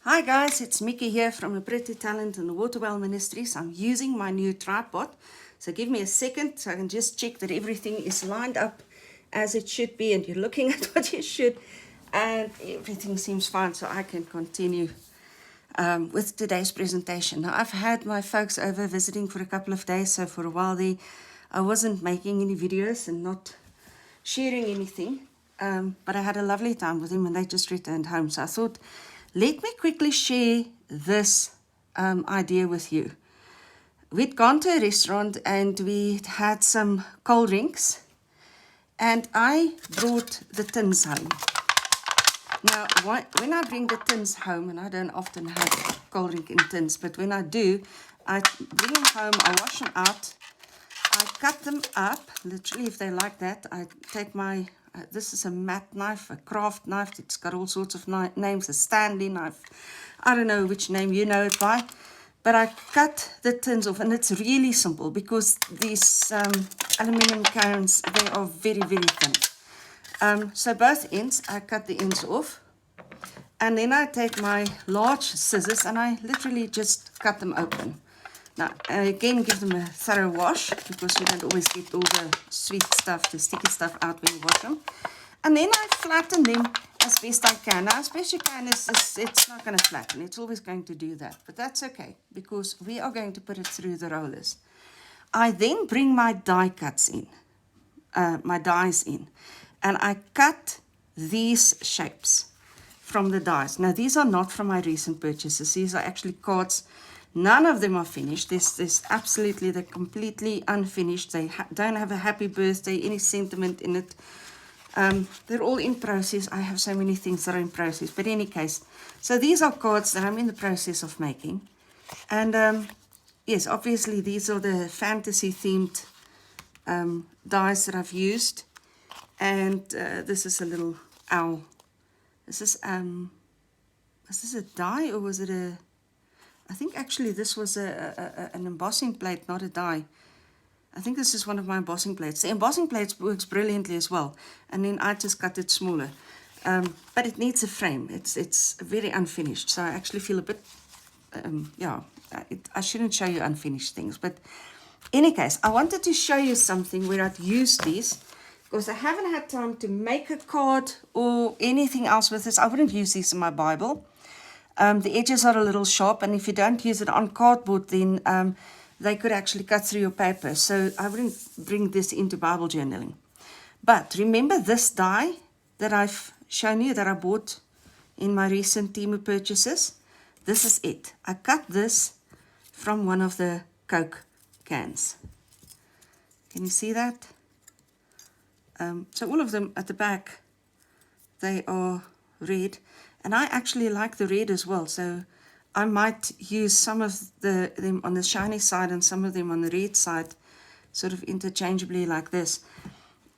Hi guys, it's Mickey here from A Pretty Talent and the Waterwell Ministries. I'm using my new tripod, so give me a second so I can just check that everything is lined up as it should be and you're looking at what you should, and everything seems fine, so I can continue with today's presentation. Now, I've had my folks over visiting for a couple of days, so for a while there I wasn't making any videos and not sharing anything, but I had a lovely time with them and they just returned home, so I thought, let me quickly share this idea with you. We'd gone to a restaurant and we had some cold drinks, and I brought the tins home. Now, when I bring the tins home, and I don't often have cold drink in tins, but when I do, I bring them home, I wash them out, I cut them up, literally if they like that. I take my, this is a matte knife, a craft knife, it's got all sorts of names, a Stanley knife, I don't know which name you know it by, but I cut the tins off, and it's really simple because these aluminum cans, they are very, very thin. So both ends, I cut the ends off, and then I take my large scissors and I literally just cut them open. Now, again, give them a thorough wash because you don't always get all the sweet stuff, the sticky stuff out when you wash them. And then I flatten them as best I can. Now, as best you can, it's not going to flatten. It's always going to do that. But that's okay because we are going to put it through the rollers. I then bring my die cuts in, my dies in, and I cut these shapes from the dies. Now, these are not from my recent purchases. These are actually cards. None of them are finished. There's absolutely, they're completely unfinished. They don't have a happy birthday, any sentiment in it. They're all in process. I have so many things that are in process. But in any case, so these are cards that I'm in the process of making. And yes, obviously these are the fantasy themed dies that I've used. And this is a little owl. This is this a die or was it a... I think actually this was an embossing plate, not a die. I think this is one of my embossing plates. The embossing plate works brilliantly as well. And then I just cut it smaller. But it needs a frame. It's very unfinished. So I actually feel a bit, I shouldn't show you unfinished things. But in any case, I wanted to show you something where I've used these. Because I haven't had time to make a card or anything else with this. I wouldn't use these in my Bible. The edges are a little sharp, and if you don't use it on cardboard, then they could actually cut through your paper. So I wouldn't bring this into Bible journaling. But remember this die that I've shown you that I bought in my recent Temu purchases? This is it. I cut this from one of the Coke cans. Can you see that? So all of them at the back, they are red. And I actually like the red as well, so I might use some of them on the shiny side and some of them on the red side, sort of interchangeably like this.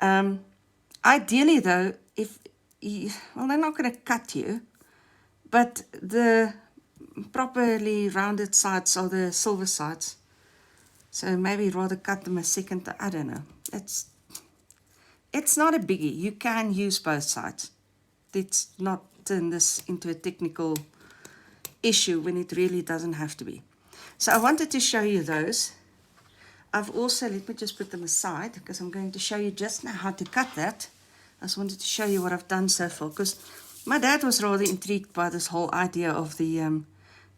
Ideally though, well, they're not going to cut you, but the properly rounded sides are the silver sides. So maybe rather cut them a second, I don't know. It's not a biggie. You can use both sides. Let's not turn this into a technical issue when it really doesn't have to be. So I wanted to show you those. I've also, let me just put them aside because I'm going to show you just now how to cut that. I just wanted to show you what I've done so far because my dad was rather intrigued by this whole idea of the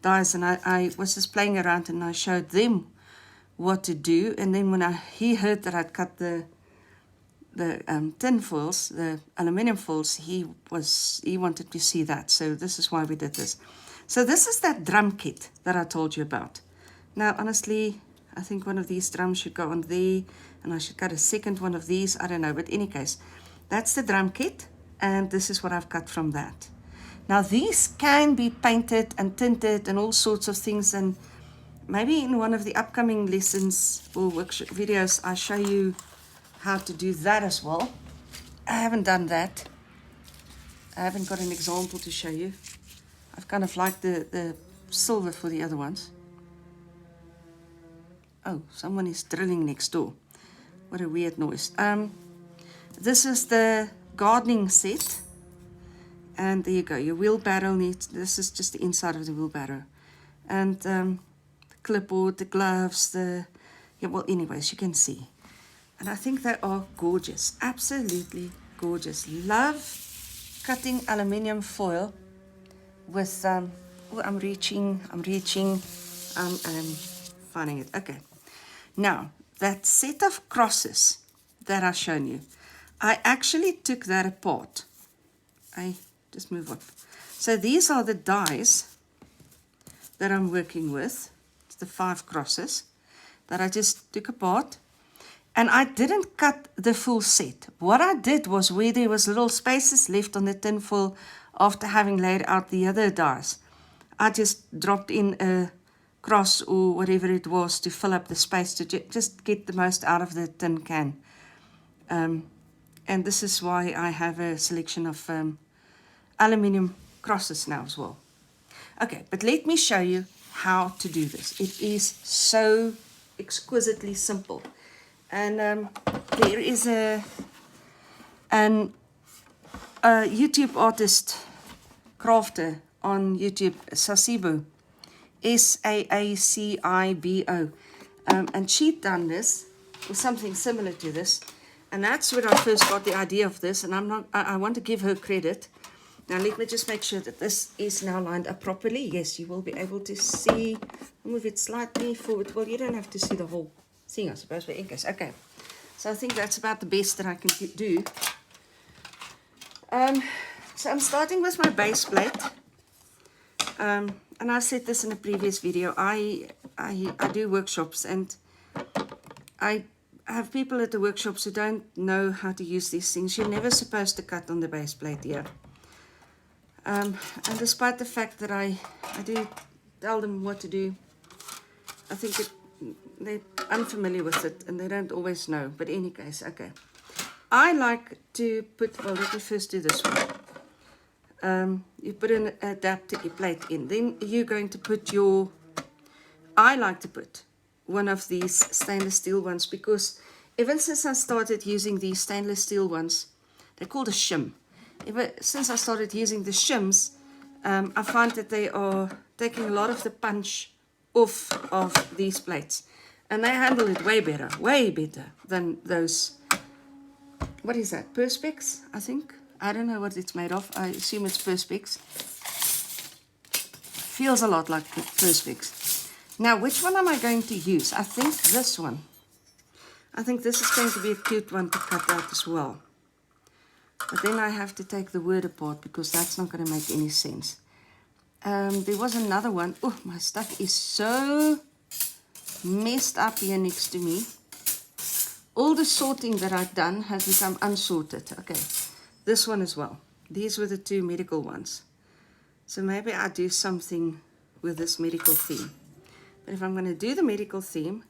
dies, and I was just playing around and I showed them what to do, and then when he heard that I'd cut the tin foils, the aluminium foils, he wanted to see that. So this is why we did this. So this is that drum kit that I told you about. Now, honestly, I think one of these drums should go on there, and I should cut a second one of these. I don't know, but in any case, that's the drum kit, and this is what I've cut from that. Now, these can be painted and tinted and all sorts of things, and maybe in one of the upcoming lessons or workshop videos, I show you how to do that as well. I haven't done that. I haven't got an example to show you. I've kind of liked the silver for the other ones. Oh, someone is drilling next door. What a weird noise. This is the gardening set. And there you go. Your wheelbarrow needs, this is just the inside of the wheelbarrow. And the clipboard, the gloves, yeah, well, anyways, you can see. And I think they are gorgeous. Absolutely gorgeous. Love cutting aluminium foil with, oh, I'm reaching, I'm finding it. Okay. Now, that set of crosses that I've shown you, I actually took that apart. I just move up. So these are the dies that I'm working with. It's the 5 crosses that I just took apart. And I didn't cut the full set. What I did was where there was little spaces left on the tin foil after having laid out the other dies, I just dropped in a cross or whatever it was to fill up the space to just get the most out of the tin can. And this is why I have a selection of aluminium crosses now as well. Okay, but let me show you how to do this. It is so exquisitely simple. And there is a YouTube artist, crafter on YouTube, Sasibo, Saaccibo, and she'd done this or something similar to this, and that's when I first got the idea of this. And I want to give her credit. Now let me just make sure that this is now lined up properly. Yes, you will be able to see. I'll move it slightly forward. Well, you don't have to see the whole thing, I suppose, but in case. Okay, so I think that's about the best that I can do. So I'm starting with my base plate. And I said this in a previous video. I do workshops, and I have people at the workshops who don't know how to use these things. You're never supposed to cut on the base plate here. And despite the fact that I do tell them what to do, I think they're unfamiliar with it and they don't always know. But in any case, okay. I like to put, well, let me first do this one. You put an adapter plate in. Then you're going to put your, I like to put one of these stainless steel ones, because ever since I started using these stainless steel ones, they're called a shim. Ever since I started using the shims, I find that they are taking a lot of the punch off of these plates. And they handle it way better than those, what is that, Perspex, I think? I don't know what it's made of. I assume it's Perspex. Feels a lot like Perspex. Now, which one am I going to use? I think this one. I think this is going to be a cute one to cut out as well. But then I have to take the word apart, because that's not going to make any sense. There was another one. Oh, my stuff is so messed up here next to me. All the sorting that I've done has become unsorted. Okay, this one as well. These were the 2 medical ones. So maybe I'll do something with this medical theme. But if I'm going to do the medical theme,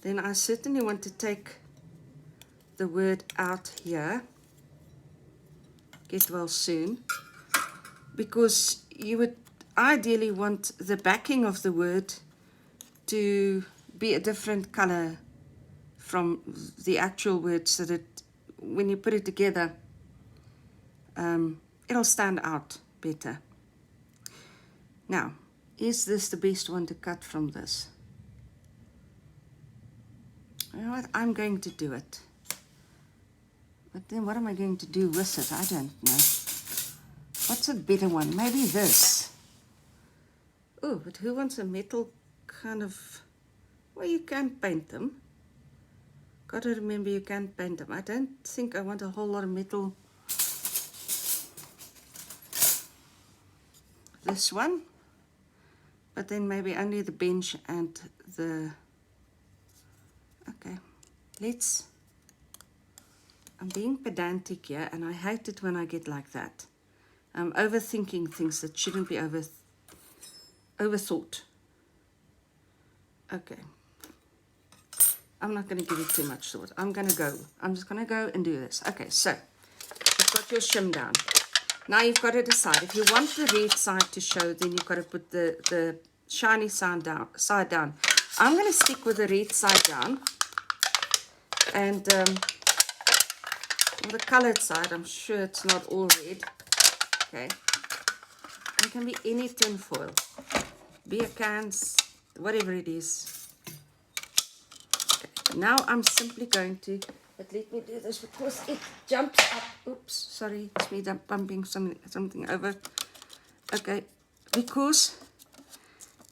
then I certainly want to take the word out here. Get well soon. Because you would ideally want the backing of the word to be a different color from the actual word, so that when you put it together, it'll stand out better. Now, is this the best one to cut from this? You know what? I'm going to do it. But then what am I going to do with it? I don't know. What's a better one? Maybe this. Oh, but who wants a metal kind of... Well, you can paint them. Got to remember you can paint them. I don't think I want a whole lot of metal. This one. But then maybe only the bench and the... Okay, let's... I'm being pedantic here, and I hate it when I get like that. I'm overthinking things that shouldn't be overthought. Okay. I'm not going to give it too much thought. I'm just going to go and do this. Okay, so you've got your shim down. Now you've got to decide. If you want the red side to show, then you've got to put the shiny side down. I'm going to stick with the red side down. And the colored side, I'm sure it's not all red. Okay, it can be any tin foil, beer cans, whatever it is. Okay, now I'm simply going to, but let me do this because it jumps up. Oops, sorry, it's me bumping something over. Okay, because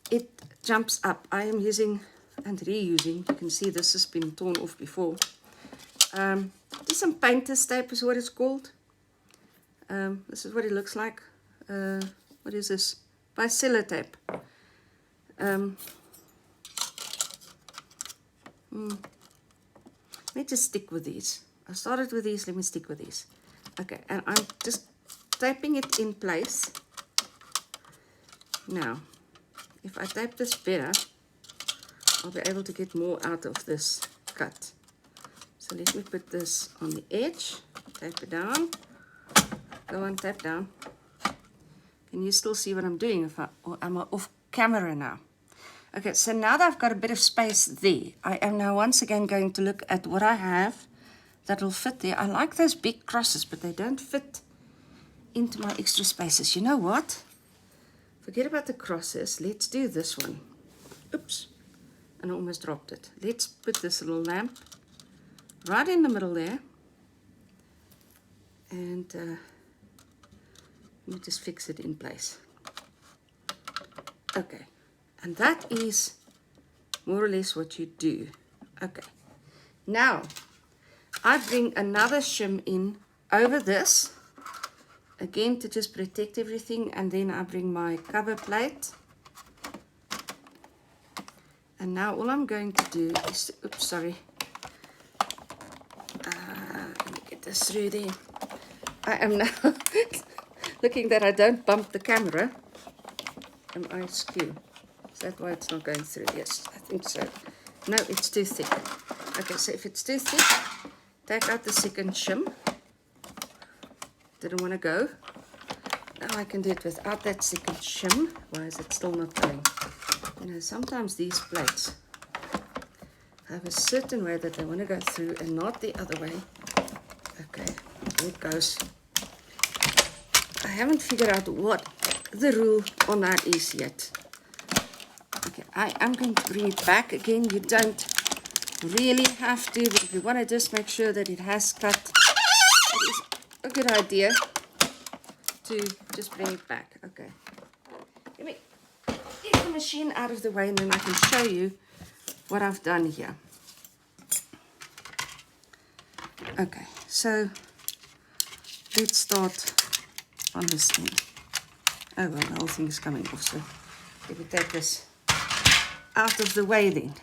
it jumps up, I am using and reusing, you can see this has been torn off before. Just some painter's tape is what it's called. This is what it looks like. What is this? Bicellar tape. Let me just stick with these. I started with these, let me stick with these. Okay, and I'm just taping it in place. Now, if I tape this better, I'll be able to get more out of this cut. So let me put this on the edge, tape it down, go on, tape down. Can you still see what I'm doing? Or am I off camera now? Okay, so now that I've got a bit of space there, I am now once again going to look at what I have that will fit there. I like those big crosses, but they don't fit into my extra spaces. You know what? Forget about the crosses. Let's do this one. Oops. And I almost dropped it. Let's put this little lamp right in the middle there. And let me just fix it in place. Okay. And that is more or less what you do. Okay. Now, I bring another shim in over this. Again, to just protect everything. And then I bring my cover plate. And now all I'm going to do is, oops, sorry. Let me get this through there. I am now looking that I don't bump the camera. Am I askew? Is that why it's not going through? Yes, I think so. No, it's too thick. Okay, so if it's too thick, take out the second shim. Didn't want to go. Now I can do it without that second shim. Why is it still not going? You know, sometimes these plates have a certain way that they want to go through and not the other way. Okay, here it goes. I haven't figured out what the rule on that is yet. Okay, I am going to bring it back again. You don't really have to, but if you want to just make sure that it has cut, it is a good idea to just bring it back. Okay, let me get the machine out of the way and then I can show you what I've done here. Okay, so let's start on this end. Oh well, the whole thing is coming off, so let me take this out of the way then.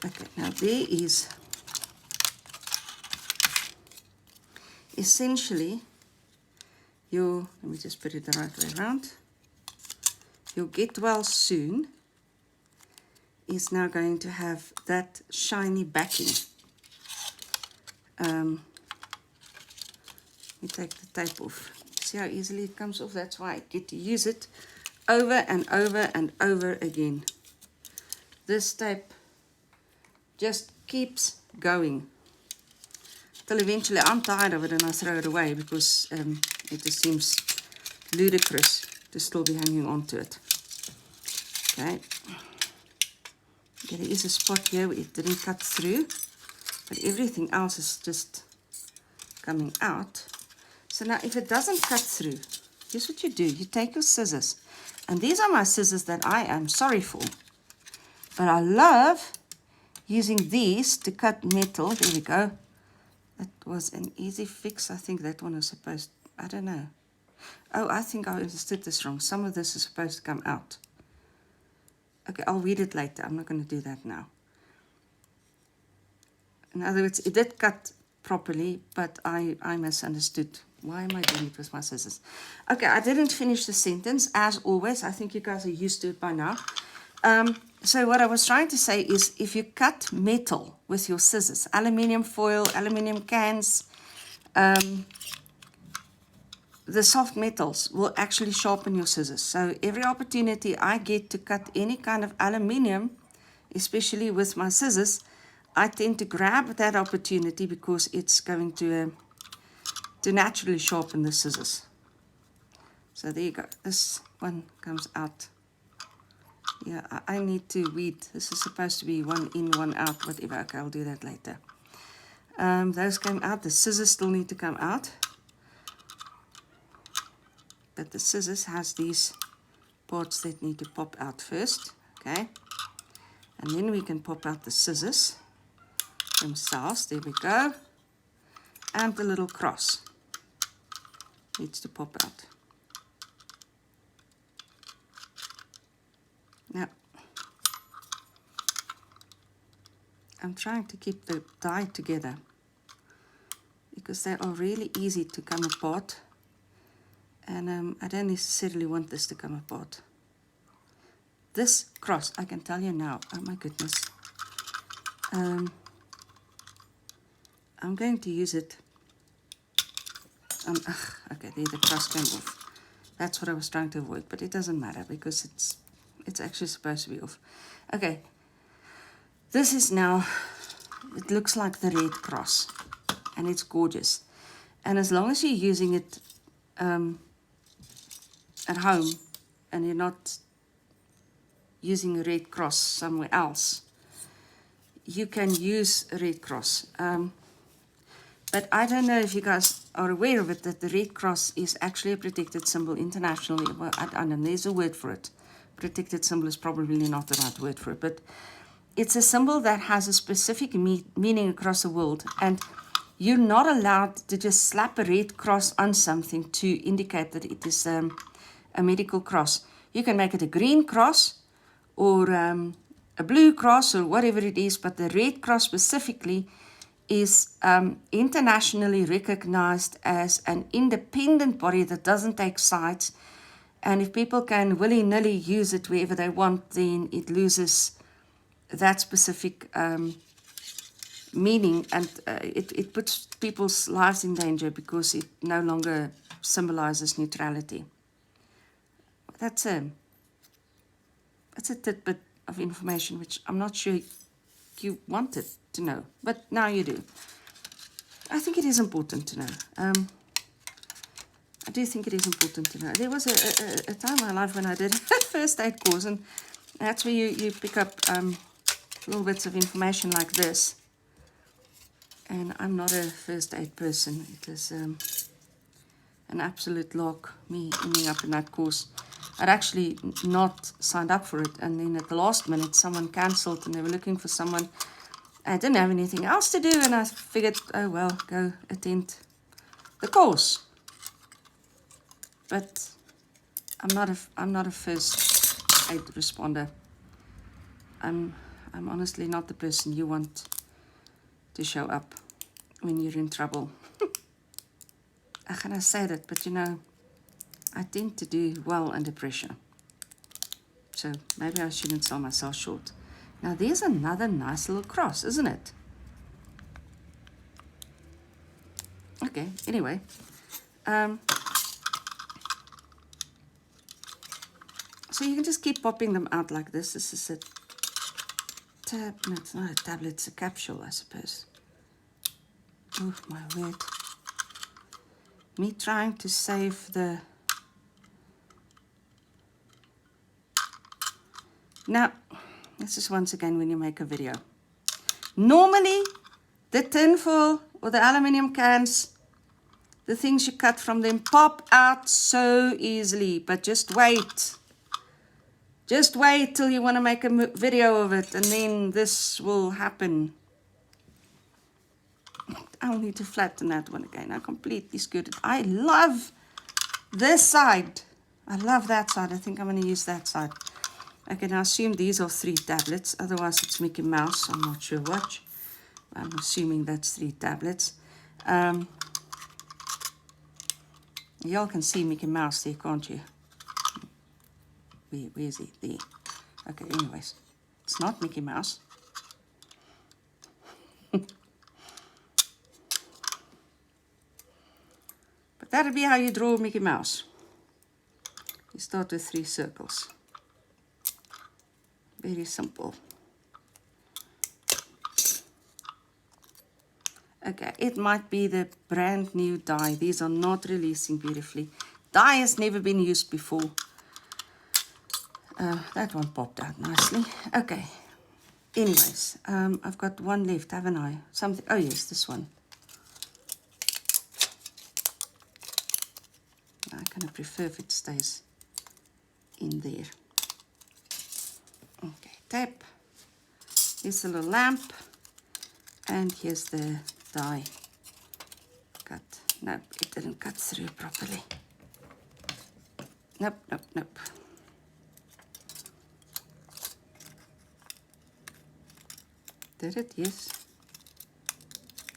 Okay, now there is essentially your, let me just put it the right way around, your get well soon is now going to have that shiny backing. Let me take the tape off. See how easily it comes off? That's why I get to use it over and over and over again. This tape just keeps going till eventually I'm tired of it and I throw it away because it just seems ludicrous to still be hanging on to it. Okay. Okay, there is a spot here where it didn't cut through, but everything else is just coming out. So now if it doesn't cut through, here's what you do. You take your scissors, and these are my scissors that I am sorry for, but I love using these to cut metal. There we go. That was an easy fix. I think that one was supposed, I don't know. Oh, I think I understood this wrong. Some of this is supposed to come out. Okay, I'll read it later. I'm not going to do that now. In other words, it did cut properly, but I misunderstood. Why am I doing it with my scissors? Okay, I didn't finish the sentence, as always. I think you guys are used to it by now. So what I was trying to say is, if you cut metal with your scissors, aluminium foil, aluminium cans, the soft metals will actually sharpen your scissors. So every opportunity I get to cut any kind of aluminium, especially with my scissors, I tend to grab that opportunity because it's going to to naturally sharpen the scissors. So there you go. This one comes out. Yeah, I need to weed. This is supposed to be one in, one out, whatever. Okay, I'll do that later. Those came out. The scissors still need to come out. But the scissors has these parts that need to pop out first. Okay. And then we can pop out the scissors themselves. There we go. And the little cross needs to pop out. Now, I'm trying to keep the die together because they are really easy to come apart, and I don't necessarily want this to come apart. This cross, I can tell you now, oh my goodness, I'm going to use it. Okay, there the cross came off. That's what I was trying to avoid, but it doesn't matter because it's actually supposed to be off. Okay, this is now, it looks like the red cross, and it's gorgeous. And as long as you're using it at home, and you're not using a red cross somewhere else, you can use a red cross. But I don't know if you guys are aware of it, that the red cross is actually a protected symbol internationally. Well, I don't know, there's a word for it. Protected symbol is probably not the right word for it, but it's a symbol that has a specific meaning across the world, and you're not allowed to just slap a red cross on something to indicate that it is a medical cross. You can make it a green cross or a blue cross or whatever it is, but the red cross specifically is internationally recognized as an independent body that doesn't take sides. And if people can willy-nilly use it wherever they want, then it loses that specific meaning, and it puts people's lives in danger because it no longer symbolizes neutrality. That's a tidbit of information which I'm not sure you wanted to know, but now you do. I think it is important to know. I do think it is important to know. There was a time in my life when I did a first aid course, and that's where you pick up little bits of information like this. And I'm not a first aid person. It is an absolute lark, me ending up in that course. I'd actually not signed up for it, and then at the last minute someone cancelled and they were looking for someone. I didn't have anything else to do, and I figured, oh well, go attend the course. But I'm not a first aid responder. I'm honestly not the person you want to show up when you're in trouble. I'm gonna say that, but you know, I tend to do well under pressure. So maybe I shouldn't sell myself short. Now there's another nice little cross, isn't it? Okay, anyway. So you can just keep popping them out like this. This is a no, it's not a tablet, it's a capsule, I suppose. Oh my word. Me trying to save the... Now, this is once again when you make a video. Normally, the tin foil or the aluminium cans, the things you cut from them pop out so easily, but just wait. Just wait till you want to make a video of it, and then this will happen. I'll need to flatten that one again. I completely screwed it. I love this side. I love that side. I think I'm going to use that side. I can assume these are 3 tablets. Otherwise, it's Mickey Mouse. I'm not sure what. I'm assuming that's 3 tablets. Y'all can see Mickey Mouse there, can't you? Where is he? There. Okay, anyways. It's not Mickey Mouse. But that'll be how you draw Mickey Mouse. You start with 3 circles. Very simple. Okay, it might be the brand new die. These are not releasing beautifully. Die has never been used before. That one popped out nicely. Okay. Anyways, I've got one left, haven't I? Something. Oh yes, this one. I kind of prefer if it stays in there. Okay, tape. Here's the little lamp, and here's the die cut. Nope, it didn't cut through properly. Nope, nope, nope. Did it? Yes.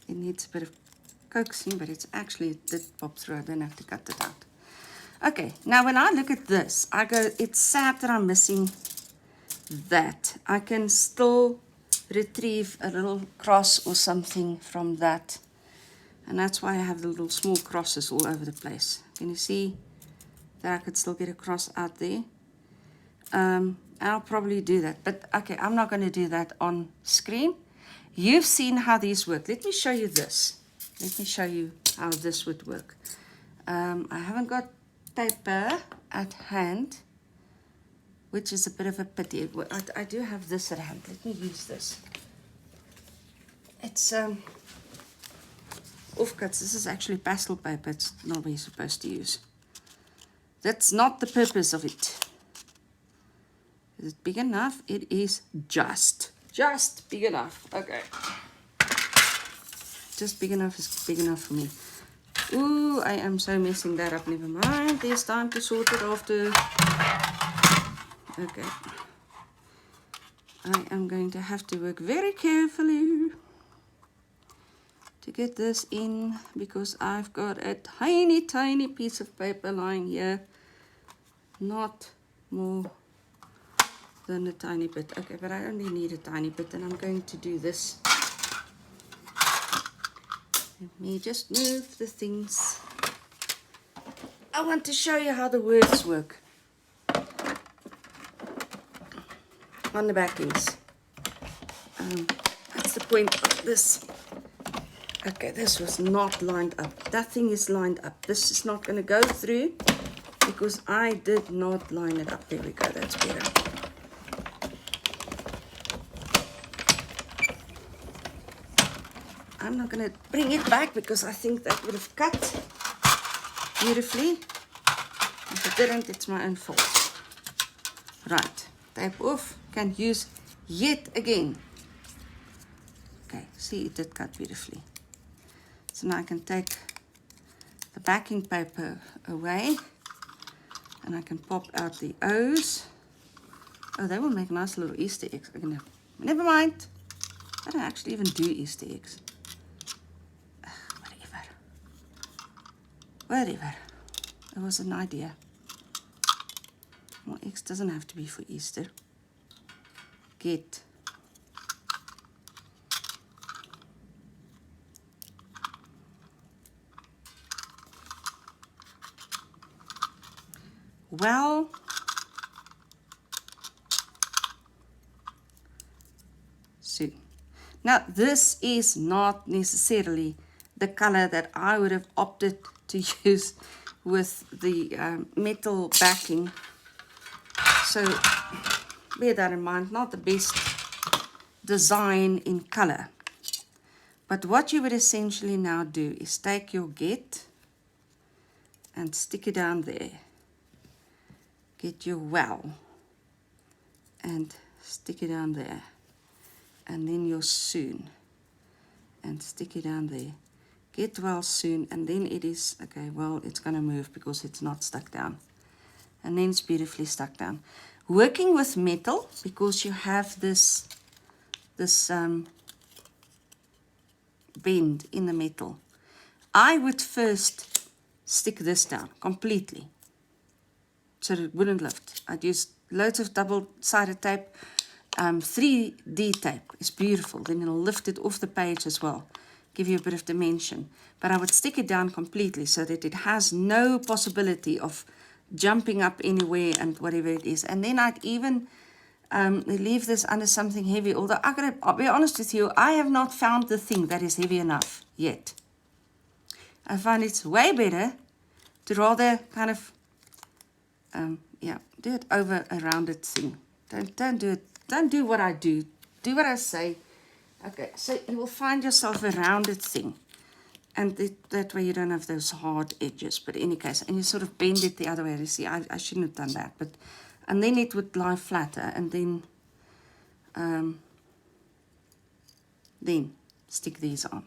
It needs a bit of coaxing, but it's actually, it did pop through. I don't have to cut it out. Okay, now when I look at this, I go, it's sad that I'm missing that. I can still retrieve a little cross or something from that. And that's why I have the little small crosses all over the place. Can you see that I could still get a cross out there? I'll probably do that, but okay, I'm not going to do that on screen. You've seen how these work. Let me show you this. Let me show you how this would work. I haven't got paper at hand, which is a bit of a pity. I do have this at hand. Let me use this. It's offcuts. This is actually pastel paper. It's not what you're supposed to use. That's not the purpose of it. Is it big enough? It is just big enough. Okay. Just big enough is big enough for me. Ooh, I am so messing that up. Never mind. There's time to sort it after. Okay. I am going to have to work very carefully to get this in because I've got a tiny, tiny piece of paper lying here. Not more than a tiny bit. Okay, but I only need a tiny bit, and I'm going to do this. Let me just move the things. I want to show you how the words work on the backings. That's the point of this. Okay, this was not lined up. That thing is lined up. This is not going to go through because I did not line it up. There we go, that's better. I'm not going to bring it back because I think that would have cut beautifully. If it didn't, it's my own fault. Right, tape off. Can use yet again. Okay, see, it did cut beautifully. So now I can take the backing paper away and I can pop out the O's. Oh, they will make nice little Easter eggs. Never mind. I don't actually even do Easter eggs. Whatever. It was an idea. Well, X doesn't have to be for Easter. Get. Well, soon. Now, this is not necessarily the color that I would have opted to use with the metal backing. So bear that in mind, not the best design in color. But what you would essentially now do is take your get and stick it down there. Get your well and stick it down there. And then your soon and stick it down there. Get well soon, and then it is, okay, well, it's going to move because it's not stuck down. And then it's beautifully stuck down. Working with metal, because you have this bend in the metal, I would first stick this down completely so that it wouldn't lift. I'd use loads of double-sided tape. 3D tape is beautiful. Then it'll lift it off the page as well. Give you a bit of dimension. But I would stick it down completely so that it has no possibility of jumping up anywhere and whatever it is. And then I'd even leave this under something heavy. Although I'll be honest with you, I have not found the thing that is heavy enough yet. I find it's way better to rather kind of, yeah, do it over a rounded thing. Don't do what I do. Do what I say. Okay, so you will find yourself a rounded thing. And that way you don't have those hard edges. But in any case, and you sort of bend it the other way. You see, I shouldn't have done that. And then it would lie flatter. And then stick these on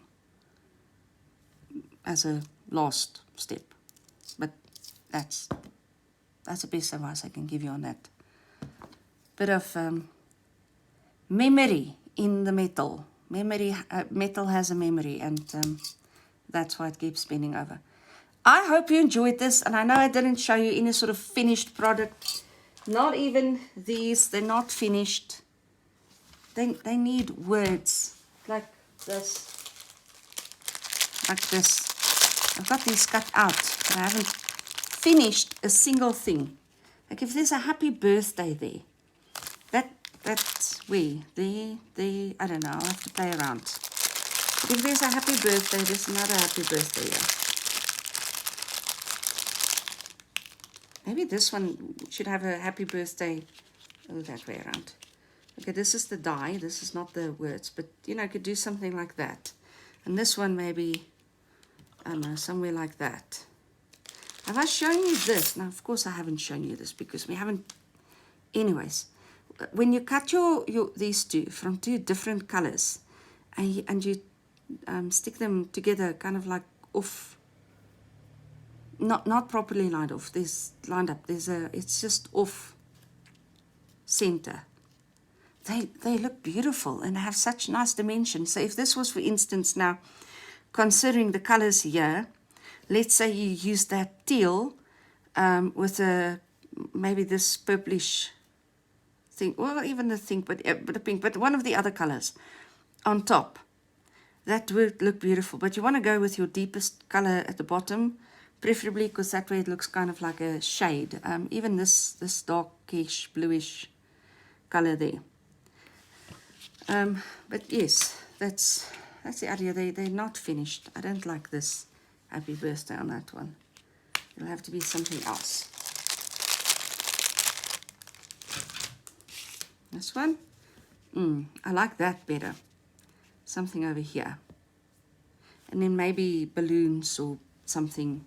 as a last step. But that's the best advice I can give you on that. Bit of memory in the metal. Metal has a memory, and that's why it keeps spinning over. I hope you enjoyed this, and I know I didn't show you any sort of finished product. Not even these, they're not finished. They need words like this. Like this. I've got these cut out, but I haven't finished a single thing. Like if there's a happy birthday there, that's where, there, I don't know, I'll have to play around. But if there's a happy birthday, there's another happy birthday here. Maybe this one should have a happy birthday, oh, that way around. Okay, this is the die, this is not the words, but you know, I could do something like that. And this one maybe, I don't know, somewhere like that. Have I shown you this? Now, of course I haven't shown you this because we haven't. Anyways, when you cut these two from two different colors, and you stick them together, kind of like off, not properly lined off. There's lined up. It's just off center. They look beautiful and have such nice dimensions. So if this was, for instance, now considering the colors here, let's say you use that teal with maybe this purplish thing, well, even the thing, but a pink, but one of the other colors on top. That would look beautiful, but you want to go with your deepest color at the bottom, preferably, because that way it looks kind of like a shade. Even this darkish, bluish color there. But yes, that's the idea. They're not finished. I don't like this happy birthday on that one. It'll have to be something else. This one, I like that better. Something over here. And then maybe balloons or something.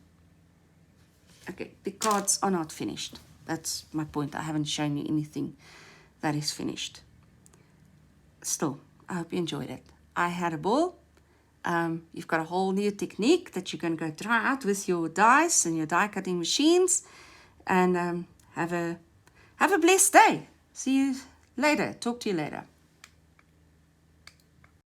Okay, the cards are not finished. That's my point. I haven't shown you anything that is finished. Still, I hope you enjoyed it. I had a ball. You've got a whole new technique that you can go try out with your dies and your die cutting machines. And have a blessed day. See you later. Talk to you later.